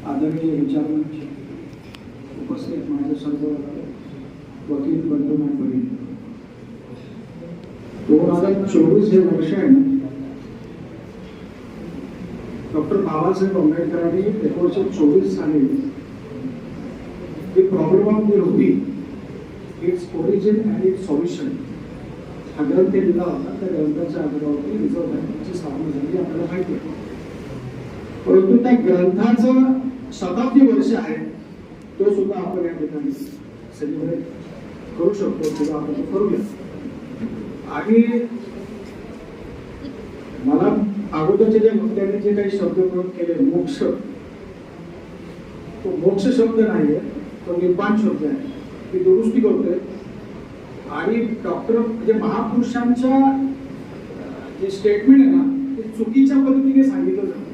आदरणीय विचारमंच उपस्थित माझे सर्व वकील बंधू आणि बहीण, 2024 हे वर्ष आहे ना, डॉक्टर बाबासाहेब आंबेडकरांनी 1924 साली The Problem of the Ruby, its origin and its solution हा ग्रंथ लिहिला होता. त्या ग्रंथाच्या आधारावरती रिझर्व्ह बँकेची स्थापना झाली आपल्याला माहिती आहे. परंतु त्या ग्रंथाचं शताब्दी वर्ष आहे तो सुद्धा आपण या ठिकाणी सेलिब्रेट करू शकतो किंवा आपण करूया. आणि मला अगोदरचे जे वक्त्यांनी जे काही शब्द प्रयोग केले, मोक्ष, तो मोक्ष शब्द नाहीये, तो निर्माण शब्द आहे. ती दुरुस्ती करतोय. आणि डॉक्टर म्हणजे महापुरुषांच्या जे स्टेटमेंट आहे ना, ते चुकीच्या पद्धतीने सांगितलं जातं.